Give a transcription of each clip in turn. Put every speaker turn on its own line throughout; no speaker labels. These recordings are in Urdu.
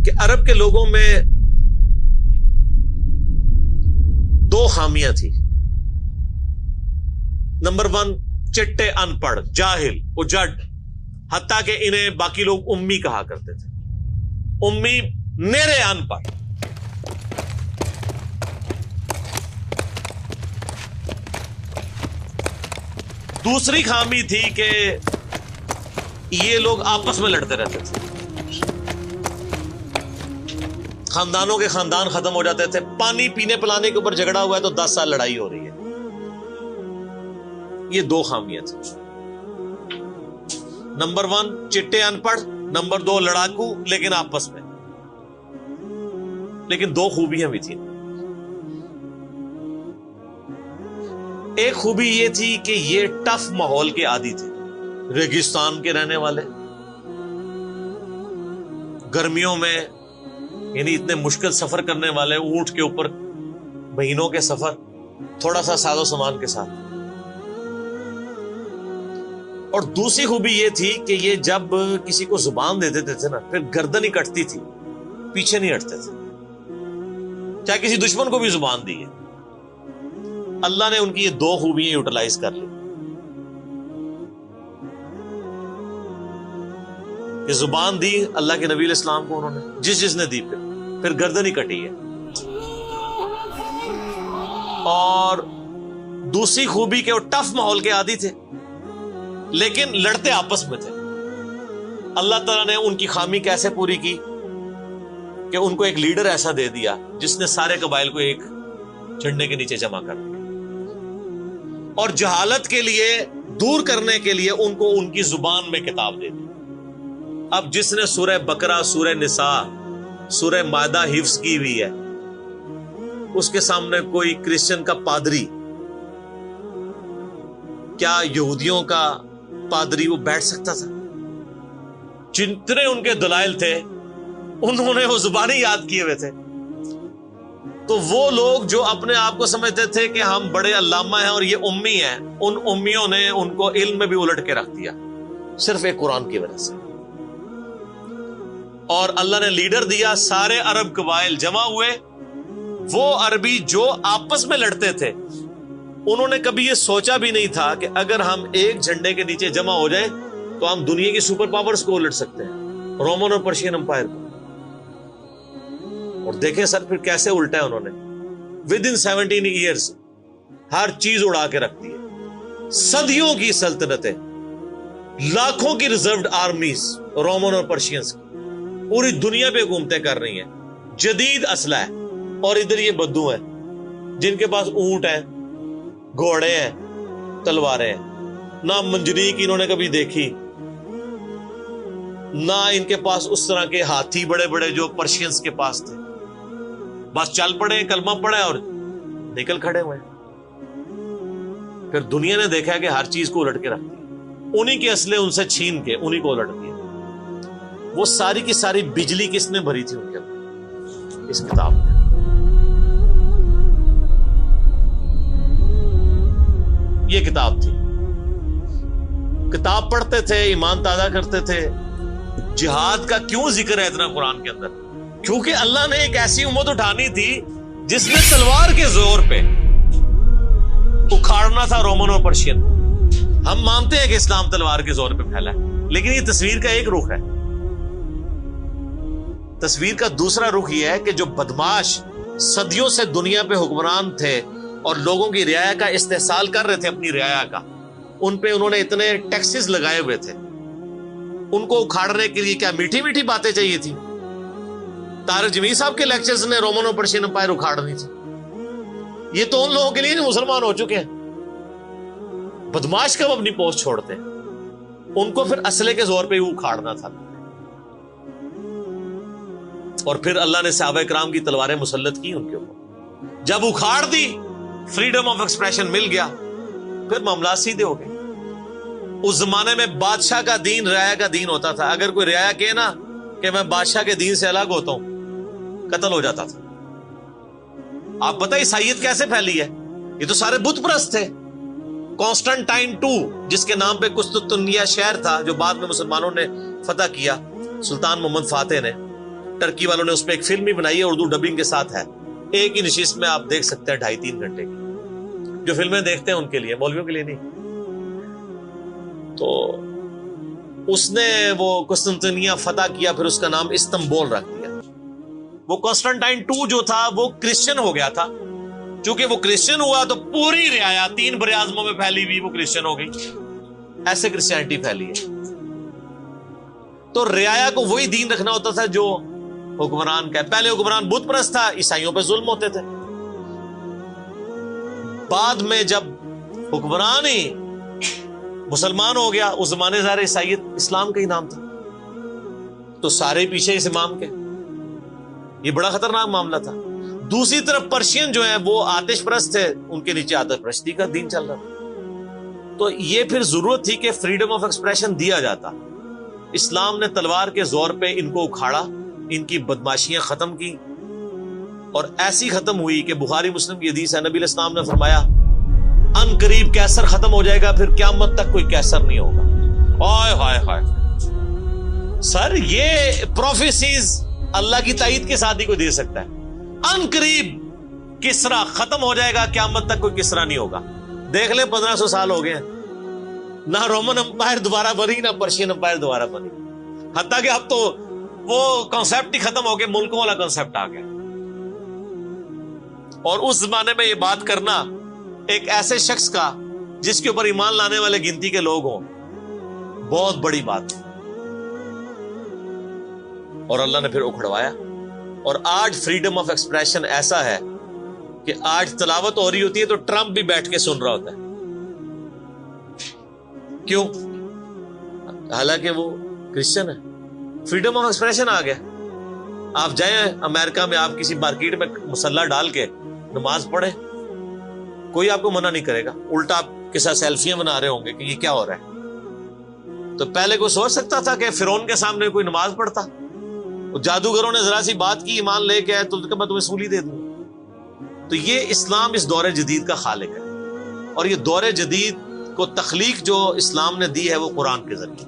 کہ عرب کے لوگوں میں دو خامیاں تھی. نمبر 1 چٹے ان پڑھ جاہل اجڈ، حتیٰ کہ انہیں باقی لوگ امی کہا کرتے تھے. امی نیرے ان پڑھ. دوسری خامی تھی کہ یہ لوگ آپس میں لڑتے رہتے تھے، خاندانوں کے خاندان ختم ہو جاتے تھے. پانی پینے پلانے کے اوپر جھگڑا ہوا ہے تو 10 سال لڑائی ہو رہی ہے. یہ دو خامیاں تھیں. نمبر 1 چٹے ان پڑھ، نمبر 2 لڑاکو لیکن آپس میں. لیکن دو خوبیاں بھی تھیں. ایک خوبی یہ تھی کہ یہ ٹف ماحول کے عادی تھے، ریگستان کے رہنے والے، گرمیوں میں یعنی اتنے مشکل سفر کرنے والے، اونٹ کے اوپر مہینوں کے سفر، تھوڑا سا ساز و سامان کے ساتھ. اور دوسری خوبی یہ تھی کہ یہ جب کسی کو زبان دے دیتے تھے نا، پھر گردن ہی کٹتی تھی، پیچھے نہیں ہٹتے تھے، چاہے کسی دشمن کو بھی زبان دی ہے. اللہ نے ان کی یہ دو خوبیاں یوٹیلائز کر لی کہ زبان دی اللہ کے نبی علیہ السلام کو انہوں نے، جس نے دی پھر گردن ہی کٹی ہے. اور دوسری خوبی کہ وہ ٹف ماحول کے عادی تھے لیکن لڑتے آپس میں تھے. اللہ تعالیٰ نے ان کی خامی کیسے پوری کی کہ ان کو ایک لیڈر ایسا دے دیا جس نے سارے قبائل کو ایک جھنڈے کے نیچے جمع کر دیا، اور جہالت کے لیے دور کرنے کے لیے ان کو ان کی زبان میں کتاب دے دی. اب جس نے سورہ بقرہ، سورہ نساء، سورہ مائدہ حفظ کی ہوئی ہے، اس کے سامنے کوئی کرسچن کا پادری، کیا یہودیوں کا پادری وہ بیٹھ سکتا تھا؟ جتنے ان کے دلائل تھے انہوں نے وہ زبانی یاد کیے ہوئے تھے. تو وہ لوگ جو اپنے آپ کو سمجھتے تھے کہ ہم بڑے علامہ ہیں اور یہ امی ہیں، ان امیوں نے ان کو علم میں بھی الٹ کے رکھ دیا صرف ایک قرآن کی وجہ سے. اور اللہ نے لیڈر دیا، سارے عرب قبائل جمع ہوئے. وہ عربی جو آپس میں لڑتے تھے انہوں نے کبھی یہ سوچا بھی نہیں تھا کہ اگر ہم ایک جھنڈے کے نیچے جمع ہو جائیں تو ہم دنیا کی سپر پاورز کو الٹ سکتے ہیں، رومن اور پرشین امپائر کو. اور دیکھیں سر پھر کیسے الٹا ہے انہوں نے. ود ان 17 ایئرز ہر چیز اڑا کے رکھ دی ہے. صدیوں کی سلطنتیں، لاکھوں کی ریزروڈ آرمیز رومن اور پرشینز کی پوری دنیا پہ حکومتیں کر رہی ہیں، جدید اسلحہ ہے. اور ادھر یہ بدو ہیں جن کے پاس اونٹ ہیں، گھوڑے ہیں، تلواریں ہیں. نہ منجنیق انہوں نے کبھی دیکھی، نہ ان کے پاس اس طرح کے ہاتھی بڑے بڑے جو پرشینز کے پاس تھے. بس چل پڑے، کلمہ پڑے اور نکل کھڑے ہوئے. پھر دنیا نے دیکھا کہ ہر چیز کو الٹ کے رکھ دیا، انہی کے اسلحے ان سے چھین کے انہی کو الٹ دیا. وہ ساری کی ساری بجلی کس نے بھری تھی ان کے اندر؟ اس کتاب میں. یہ کتاب تھی. کتاب پڑھتے تھے، ایمان تازہ کرتے تھے. جہاد کا کیوں ذکر ہے اتنا قرآن کے اندر؟ کیونکہ اللہ نے ایک ایسی امت اٹھانی تھی جس نے تلوار کے زور پہ اکھاڑنا تھا رومن اور پرشین. ہم مانتے ہیں کہ اسلام تلوار کے زور پہ پھیلا ہے، لیکن یہ تصویر کا ایک رخ ہے. تصویر کا دوسرا رخ یہ ہے کہ جو بدماش صدیوں سے دنیا پہ حکمران تھے اور لوگوں کی رعایا کا استحصال کر رہے تھے، اپنی رعایا کا، ان پہ انہوں نے اتنے ٹیکسز لگائے ہوئے تھے. ان کو اکھاڑنے کے لیے کیا میٹھی میٹھی باتیں چاہیے تھی؟ طارق جمیل صاحب کے لیکچرز نے رومن اور پرشین امپائر اکھاڑنی تھی. یہ تو ان لوگوں کے لیے مسلمان ہو چکے ہیں. بدماش کب اپنی پوسٹ چھوڑتے ہیں؟ ان کو پھر اسلحے کے زور پہ ہی اکھاڑنا تھا. اور پھر اللہ نے صحابہ کرام کی تلواریں مسلط کی ان کے اوپر. جب اکھاڑ دی، فریڈم آف ایکسپریشن مل گیا، پھر معاملات سیدھے ہو گئے. اس زمانے میں بادشاہ کا دین رعایا کا دین ہوتا تھا. اگر کوئی رعایا کہے نا کہ میں بادشاہ کے دین سے الگ ہوتا ہوں، قتل ہو جاتا تھا. آپ پتہ عیسائیت کیسے پھیلی ہے؟ یہ تو سارے بت پرست تھے. کانسٹنٹائن 2 جس کے نام پہ قسطنطنیہ شہر تھا جو بعد میں مسلمانوں نے فتح کیا، سلطان محمد فاتح نے، ٹرکی والوں نے اس پہ ایک فلم بھی بنائی ہے، اردو ڈبنگ کے ساتھ ہے، ایک ہی نشست میں آپ دیکھ سکتے ہیں 2.5-3 گھنٹے کی. جو فلمیں دیکھتے ہیں ان کے لیے، مولویوں کے لیے نہیں. تو اس نے وہ قسطنطنیہ فتح کیا، پھر اس کا نام استنبول رکھ دیا. وہ کانسٹنٹائن 2 جو تھا وہ کرسچن ہو گیا تھا. چونکہ وہ کرسچن ہوا تو پوری رعایا 3 براعظموں میں پھیلی ہوئی وہ کرسچن ہو گئی. ایسے کرسچینٹی پھیلی ہے. تو رعایا کو وہی دین رکھنا ہوتا تھا جو حکمران کا. پہلے حکمران بت پرست تھا، عیسائیوں پہ ظلم ہوتے تھے. بعد میں جب حکمران ہی مسلمان ہو گیا، اس زمانے ظاہر عیسائیت اسلام کا ہی نام تھا، تو سارے پیچھے اس امام کے. یہ بڑا خطرناک معاملہ تھا. دوسری طرف پرشین جو ہیں وہ آتش پرست تھے، ان کے نیچے آتش پرستی کا دین چل رہا تھا. تو یہ پھر ضرورت تھی کہ فریڈم آف ایکسپریشن دیا جاتا. اسلام نے تلوار کے زور پہ ان کو اکھاڑا، ان کی بدماشیاں ختم کی، اور ایسی ختم ہوئی کہ بخاری مسلم کی حدیث ہے، نبی علیہ السلام نے فرمایا ان قریب کیسر ختم ہو جائے گا، پھر قیامت تک کوئی کیسر نہیں ہوگا. ہائے ہائے ہائے سر، یہ پروفیسیز اللہ کی تائید کے ساتھ ہی کوئی دے سکتا ہے. ان قریب کسرا ختم ہو جائے گا، قیامت تک کوئی کسرا نہیں ہوگا. دیکھ لیں 1500 سال ہو گئے ہیں، نہ رومن امپائر دوبارہ بنی، نہ پرشین امپائر دوبارہ بنی. حتیٰ کہ اب تو وہ کانسیپٹ ہی ختم ہو گئے، ملکوں والا کانسیپٹ آ گیا. اور اس زمانے میں یہ بات کرنا ایک ایسے شخص کا جس کے اوپر ایمان لانے والے گنتی کے لوگ ہوں، بہت بڑی بات. اور اللہ نے پھر اکھڑوایا. اور آج فریڈم آف ایکسپریشن ایسا ہے کہ آج تلاوت ہو رہی ہوتی ہے تو ٹرمپ بھی بیٹھ کے سن رہا ہوتا ہے. کیوں؟ حالانکہ وہ کرسچن ہے. فریڈم آف ایکسپریشن آ گیا. آپ جائیں امریکہ میں، آپ کسی مارکیٹ میں مسلح ڈال کے نماز پڑھیں، کوئی آپ کو منع نہیں کرے گا. الٹا آپ کے ساتھ سیلفیاں بنا رہے ہوں گے کہ یہ کیا ہو رہا ہے. تو پہلے کوئی سوچ سکتا تھا کہ فرعون کے سامنے کوئی نماز پڑھتا؟ جادوگروں نے ذرا سی بات کی، ایمان لے کے آئے تو میں تمہیں سولی دے دوں. تو یہ اسلام اس دور جدید کا خالق ہے، اور یہ دور جدید کو تخلیق جو اسلام نے دی ہے وہ قرآن کے ذریعے.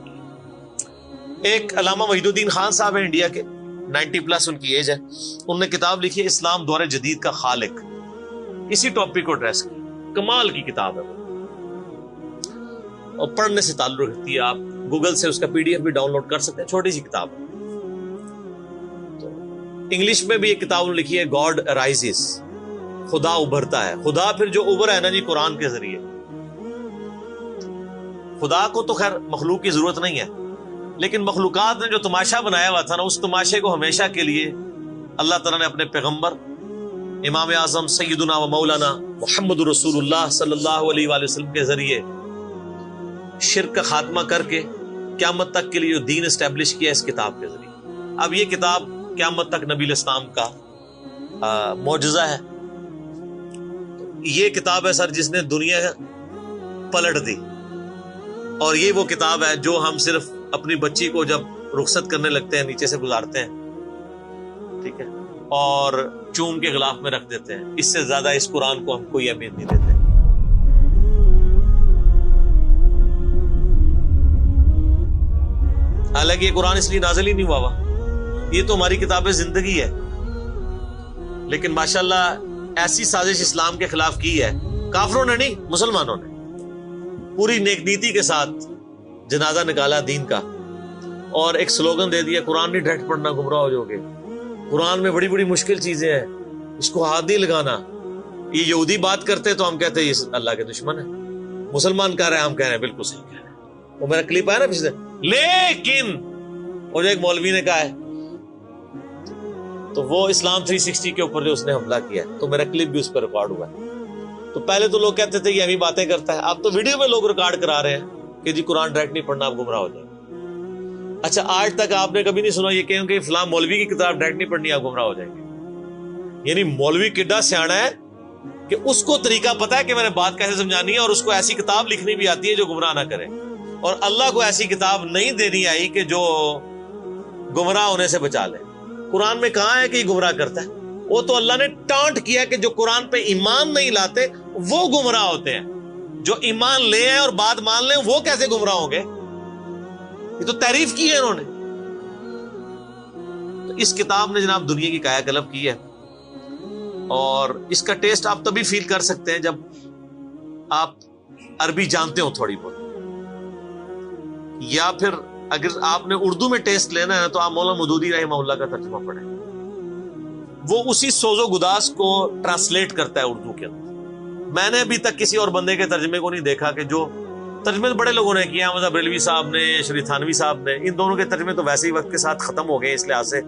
ایک علامہ وحید الدین خان صاحب ہیں انڈیا کے، 90+ ان کی ایج ہے. انہوں نے کتاب لکھی ہے اسلام دور جدید کا خالق. اسی ٹاپک کو ایڈریس کی، کمال کی کتاب ہے وہ، اور پڑھنے سے تعلق رکھتی ہے. آپ گوگل سے اس کا PDF بھی ڈاؤن لوڈ کر سکتے ہیں، چھوٹی سی کتاب ہے. انگلش میں بھی ایک کتاب لکھی ہے گاڈ رائزز، خدا ابھرتا ہے. خدا پھر جو ابھرا ہے نا جی قرآن کے ذریعے. خدا کو تو خیر مخلوق کی ضرورت نہیں ہے، لیکن مخلوقات نے جو تماشا بنایا ہوا تھا نا، اس تماشے کو ہمیشہ کے لیے اللہ تعالیٰ نے اپنے پیغمبر امام اعظم سیدنا و مولانا محمد رسول اللہ صلی اللہ علیہ وآلہ وسلم کے ذریعے شرک کا خاتمہ کر کے قیامت تک کے لیے جو دین اسٹیبلش کیا اس کتاب کے ذریعے. اب یہ کتاب قیامت تک نبی علیہ السلام کا معجزہ ہے. یہ کتاب ہے سر جس نے دنیا پلٹ دی. اور یہ وہ کتاب ہے جو ہم صرف اپنی بچی کو جب رخصت کرنے لگتے ہیں نیچے سے گزارتے ہیں، ٹھیک ہے، اور چوم کے غلاف میں رکھ دیتے ہیں. اس سے زیادہ اس قرآن کو ہم کوئی اہمیت نہیں دیتے. حالانکہ یہ قرآن اس لیے نازل ہی نہیں ہوا ہوا، یہ تو ہماری کتاب زندگی ہے. لیکن ماشاءاللہ ایسی سازش اسلام کے خلاف کی ہے، کافروں نے نہیں، مسلمانوں نے پوری نیک نیتی کے ساتھ جنازہ نکالا دین کا، اور ایک سلوگن دے دیا قرآن نہیں ڈائریکٹ پڑھنا گمراہ ہو جاؤ گے. قرآن میں بڑی بڑی مشکل چیزیں ہیں، اس کو ہاتھ نہیں لگانا. یہ یہودی بات کرتے تو ہم کہتے ہیں یہ اللہ کے دشمن ہے. مسلمان کہہ رہے ہیں، ہم کہہ رہے ہیں بالکل صحیح کہہ رہے ہیں. وہ میرا کلپ آیا نا پچھلے، لیکن اور ایک مولوی نے کہا ہے تو وہ اسلام 360 کے اوپر جو اس نے حملہ کیا ہے، تو میرا کلپ بھی اس پہ ریکارڈ ہوا ہے. تو پہلے تو لوگ کہتے تھے یہ ہمیں باتیں کرتا ہے، اب تو ویڈیو میں لوگ ریکارڈ کرا رہے ہیں کہ جی قرآن ڈائریکٹ نہیں پڑھنا، آپ گمراہ ہو جائیں. اچھا آج تک آپ نے کبھی نہیں سنا یہ کہ فلاں مولوی کی کتاب ڈائریکٹ نہیں پڑھنی، آپ گمراہ ہو جائیں گے. یعنی مولوی کڈا سیاڑا ہے کہ اس کو طریقہ پتا ہے کہ میں نے بات کیسے سمجھانی ہے، اور اس کو ایسی کتاب لکھنی بھی آتی ہے جو گمراہ نہ کرے. اور اللہ کو ایسی کتاب نہیں دینی آئی کہ جو گمراہ ہونے سے بچا لے. قرآن میں کہاں ہے کہ یہ گمراہ کرتا ہے؟ وہ تو اللہ نے ٹانٹ کیا کہ جو قرآن پہ ایمان نہیں لاتے وہ گمراہ ہوتے ہیں. جو ایمان لے آئے اور بات مان لیں وہ کیسے گمراہ ہوں گے؟ یہ تو تعریف کی ہے انہوں نے. تو اس کتاب نے جناب دنیا کی کایا کلب کی ہے، اور اس کا ٹیسٹ آپ تبھی فیل کر سکتے ہیں جب آپ عربی جانتے ہو تھوڑی بہت، یا پھر اگر آپ نے اردو میں ٹیسٹ لینا ہے تو آپ مولانا مودودی رحمہ اللہ کا ترجمہ پڑھیں، وہ اسی سوز و گداز کو ٹرانسلیٹ کرتا ہے اردو کے اندر۔ میں نے ابھی تک کسی اور بندے کے ترجمے کو نہیں دیکھا کہ جو ترجمے بڑے لوگوں نے کیا، احمد بریلوی صاحب نے، شریف تھانوی صاحب نے، ان دونوں کے ترجمے تو ویسے ہی وقت کے ساتھ ختم ہو گئے اس لحاظ سے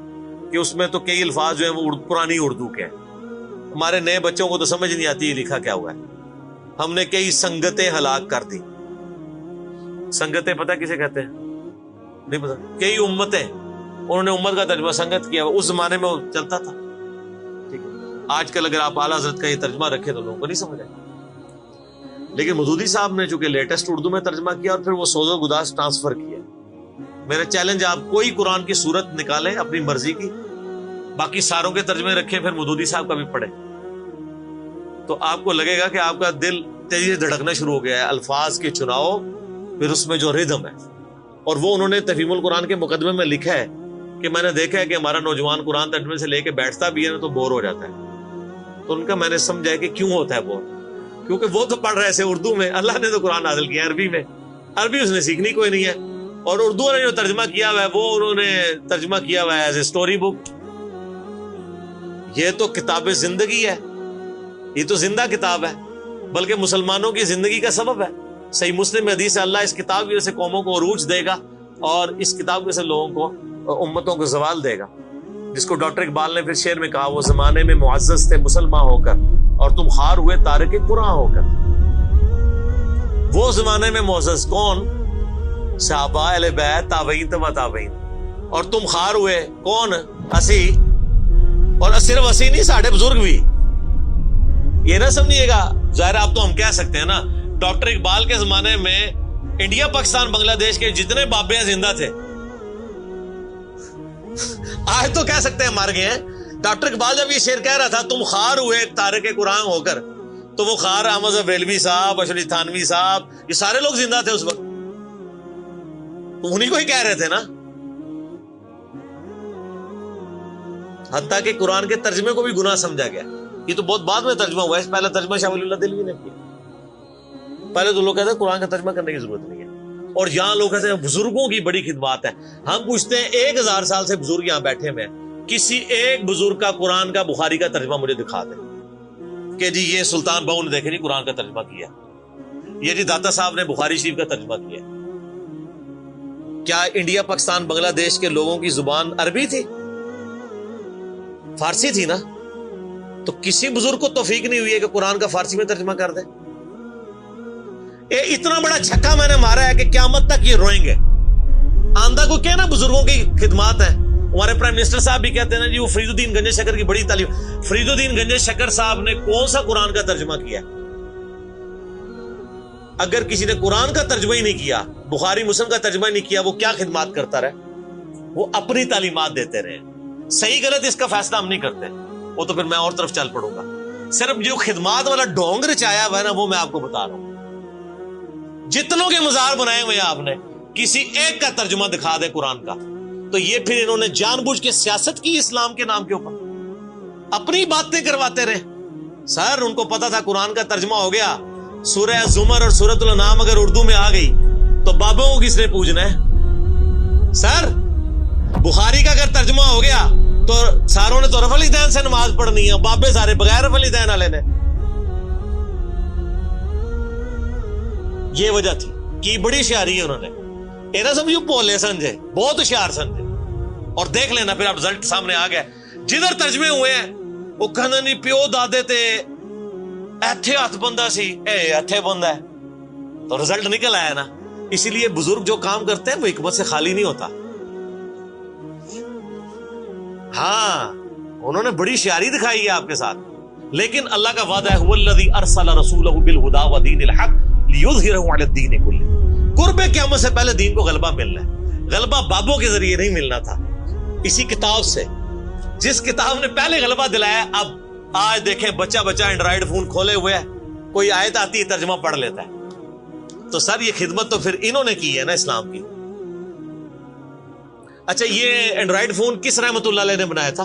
کہ اس میں تو کئی الفاظ جو ہیں وہ پرانی اردو کے ہیں، ہمارے نئے بچوں کو تو سمجھ نہیں آتی یہ لکھا کیا ہوا ہے۔ ہم نے کئی سنگتیں ہلاک کر دی۔ سنگتیں پتہ کسے کہتے ہیں؟ نہیں پتا۔ کئی امتیں، انہوں نے امت کا ترجمہ سنگت کیا، اس زمانے میں وہ چلتا تھا، ٹھیک ہے۔ آج کل اگر آپ اعلیٰ حضرت کا یہ ترجمہ رکھیں تو لوگوں کو نہیں سمجھ آئے، لیکن مودودی صاحب نے چونکہ لیٹسٹ اردو میں ترجمہ کیا اور پھر وہ سوز و گداز ٹرانسفر کیا۔ میرا چیلنج، آپ کوئی قرآن کی صورت نکالیں اپنی مرضی کی، باقی ساروں کے ترجمے رکھیں، پھر مودودی صاحب کا بھی پڑھیں، تو آپ کو لگے گا کہ آپ کا دل تیزی سے دھڑکنا شروع ہو گیا ہے۔ الفاظ کے چناؤ، پھر اس میں جو ردم ہے، اور وہ انہوں نے تفہیم القرآن کے مقدمے میں لکھا ہے کہ میں نے دیکھا ہے کہ ہمارا نوجوان قرآن ترجمے سے لے کے بیٹھتا بھی ہے نا تو بور ہو جاتا ہے، تو ان کا میں نے سمجھا کہ کیوں ہوتا ہے بور، کیونکہ وہ تو پڑھ رہے تھے اردو میں، اللہ نے تو قرآن نازل کیا عربی میں، عربی اس نے سیکھنی کوئی نہیں ہے، اور اردو نے جو ترجمہ کیا ہوا ہے وہ انہوں نے ترجمہ کیا ہوا ہے ایز اے اسٹوری بک۔ یہ تو کتاب زندگی ہے، یہ تو زندہ کتاب ہے، بلکہ مسلمانوں کی زندگی کا سبب ہے۔ صحیح مسلم میں حدیث ہے، اللہ اس کتاب کی وجہ سے قوموں کو عروج دے گا اور اس کتاب کی وجہ سے لوگوں کو، امتوں کو زوال دے گا، جس کو ڈاکٹر اقبال نے پھر شعر میں کہا، وہ زمانے میں معزز تھے مسلمان ہو کر اور تم خار ہوئے تارک قرآن ہو کر۔ وہ زمانے میں معزز کون؟ صحابہ، اہل بیت، تابعین تبع تابعین، اور تم خار ہوئے کون؟ اسی، اور صرف اسی نہیں، ساڑھے بزرگ بھی۔ یہ نہ سمجھیے گا، ظاہر آپ تو ہم کہہ سکتے ہیں نا، ڈاکٹر اقبال کے زمانے میں انڈیا، پاکستان، بنگلہ دیش کے جتنے بابے ہیں زندہ تھے، آج تو کہہ سکتے ہیں مر گئے ہیں۔ ڈاکٹر اقبال جب یہ شعر کہہ رہا تھا تم خار ہوئے تارک قرآن ہو کر، تو وہ خار احمد بریلوی صاحب، اشرف تھانوی صاحب، یہ سارے لوگ زندہ تھے اس وقت، انہی کو ہی کہہ رہے تھے نا۔ حتیٰ کہ قرآن کے ترجمے کو بھی گناہ سمجھا گیا، یہ تو بہت بعد میں ترجمہ ہوا ہے، پہلا ترجمہ شاہ ولی اللہ دہلوی نے کیا۔ پہلے تو لوگ کہتے ہیں قرآن کا ترجمہ کرنے کی ضرورت نہیں ہے، اور یہاں لوگ کہتے ہیں بزرگوں کی بڑی خدمات ہے۔ ہم پوچھتے ہیں 1000 سال سے بزرگ یہاں بیٹھے ہوئے ہیں، کسی ایک بزرگ کا قرآن کا بخاری کا ترجمہ مجھے دکھا دیں کہ جی یہ سلطان بہو نے دیکھے جی قرآن کا ترجمہ کیا، یہ جی داتا صاحب نے بخاری شریف کا ترجمہ کیا۔ کیا انڈیا، پاکستان، بنگلہ دیش کے لوگوں کی زبان عربی تھی؟ فارسی تھی نا؟ تو کسی بزرگ کو توفیق نہیں ہوئی ہے کہ قرآن کا فارسی میں ترجمہ کر دے۔ اتنا بڑا چھکا میں نے مارا ہے کہ قیامت تک یہ روئیں گے۔ آندہ کو کہنا بزرگوں کی خدمات ہیں۔ ہمارے پرائم منسٹر صاحب بھی کہتے ہیں نا جی وہ فرید الدین گنج شکر کی بڑی تعلیم۔ فرید الدین گنج شکر صاحب نے کون سا قرآن کا ترجمہ کیا؟ اگر کسی نے قرآن کا ترجمہ ہی نہیں کیا، بخاری مسلم کا ترجمہ ہی نہیں کیا، وہ کیا خدمات کرتا رہے؟ وہ اپنی تعلیمات دیتے رہے۔ صحیح غلط اس کا فیصلہ ہم نہیں کرتے، وہ تو پھر میں اور طرف چل پڑوں گا۔ صرف جو خدمات والا ڈونگ رچایا ہوا ہے نا وہ میں آپ کو بتا رہا ہوں۔ جتنوں کے مزار بنائے ہوئے آپ نے، کسی ایک کا ترجمہ دکھا دے قرآن کا، تو یہ پھر انہوں نے جان بوجھ کے سیاست کی اسلام کے نام کے اوپر، اپنی باتیں کرواتے رہے۔ سر ان کو پتا تھا قرآن کا ترجمہ ہو گیا، سورہ زمر اور سورۃ الانعام اگر اردو میں آ گئی تو بابوں کو کس نے پوجنا ہے؟ سر بخاری کا اگر ترجمہ ہو گیا تو ساروں نے تو رفع الیدین سے نماز پڑھنی ہے، بابے سارے بغیر رفع الیدین والے نے۔ یہ وجہ تھی کہ بڑی ہوشیاری ہے انہوں نے، یہ نہ سمجھو بولے سمجھے، بہت ہوشیار سمجھے۔ اور دیکھ لینا پھر اب رزلٹ سامنے آ گیا، جدھر ترجمے ہوئے ہیں وہ کہنا نہیں پیو دادے تے ایتھے ہاتھ بندہ سی، اے ایتھے بندہ ہے، تو رزلٹ نکل آیا نا۔ اسی لیے بزرگ جو کام کرتے ہیں وہ حکمت سے خالی نہیں ہوتا۔ ہاں انہوں نے بڑی ہوشیاری دکھائی ہے آپ کے ساتھ، لیکن اللہ کا وعدہ ہے هو الذی ارسل رسولہ بالہدی ودین الحق لیظہرہ علی الدین کلہ۔ قرب قیامت سے پہلے دین کو غلبہ ملنا ہے، غلبہ بابوں کے ذریعے نہیں ملنا تھا، اسی کتاب سے، جس کتاب نے پہلے غلبہ دلایا۔ اب آج دیکھیں بچہ اینڈرائیڈ فون کھولے ہوئے ہے، کوئی آیت آتی ہے ترجمہ پڑھ لیتا ہے۔ تو سر یہ خدمت تو پھر انہوں نے کی ہے نا اسلام کی۔ اچھا یہ اینڈرائڈ فون کس رحمت اللہ علیہ نے بنایا تھا؟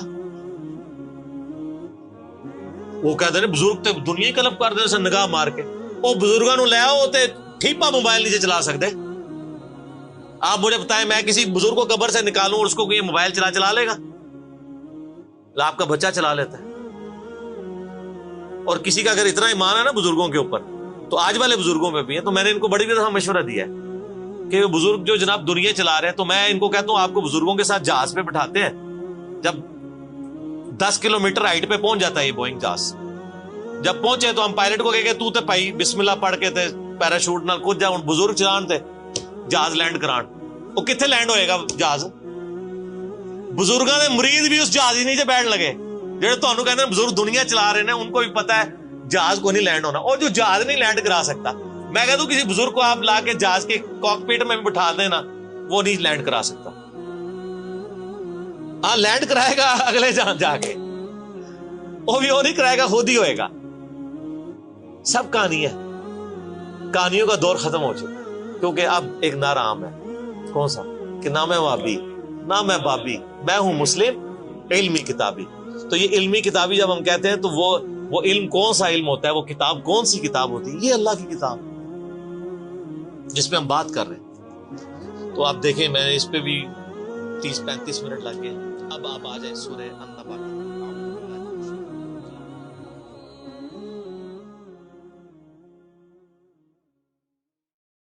وہ کہتے ہیں بزرگ تے دنیا ہی کلپ کر دے نگاہ مار کے. وہ بزرگوں نو لے آؤ تے ٹھیپا موبائل نیچے چلا سکتے. آپ مجھے بتائیں میں کسی بزرگ کو قبر سے نکالوں اور اس کو یہ موبائل چلا لے گا؟ آپ کا بچہ چلا لیتا ہے. اور کسی کا اگر اتنا ایمان ہے نا بزرگوں کے اوپر تو آج والے بزرگوں پہ بھی ہے. تو میں نے ان کو بڑی دفعہ مشورہ دیا ہے کہ بزرگ جو جناب دنیا چلا رہے ہیں تو میں ان کو کہتا ہوں آپ کو بزرگوں کے ساتھ جہاز پہ بٹھاتے ہیں. جب 10 کلومیٹر ہائٹ پہ پہنچ جاتا ہے یہ بوئنگ جہاز, جب پہنچے تو ہم پائلٹ کو کہے تو تے پائی بسم اللہ پڑھ کے تے پیراشوٹ نال کود جا. بزرگ چلان تے جہاز لینڈ کران, وہ کتنے لینڈ ہوئے گا جہاز؟ بزرگاں دے مرید بھی اس جہاز ہی نیچے بیٹھ لگے جہاں تمہیں کہتے ہیں بزرگ دنیا چلا رہے ہیں, ان کو بھی پتا ہے جہاز کو نہیں لینڈ ہونا. اور جو جہاز نہیں لینڈ کرا سکتا, میں کہتا ہوں کسی بزرگ کو آپ لا کے جہاز کے کاک پیٹ میں بھی بٹھا دینا, وہ نہیں لینڈ کرا سکتا. ہاں لینڈ کرائے گا اگلے جہاں جا کے, وہ بھی وہ نہیں کرائے گا, خود ہی ہوئے گا. سب کہانی ہے, کہانیوں کا دور ختم ہو چکا کیونکہ اب ایک نعرہ عام ہے. کون سا؟ کہ نہ میں وابی نہ میں بابی, میں ہوں مسلم علمی کتابی. تو یہ علمی کتابی جب ہم کہتے ہیں تو وہ علم کون سا علم ہوتا ہے, وہ کتاب کون سی کتاب ہوتی ہے؟ یہ اللہ کی کتاب جس پہ ہم بات کر رہے ہیں. تو آپ دیکھیں میں اس پہ بھی 30-35 منٹ لگ گئے. اب آپ آ جائیں سورہ النبا.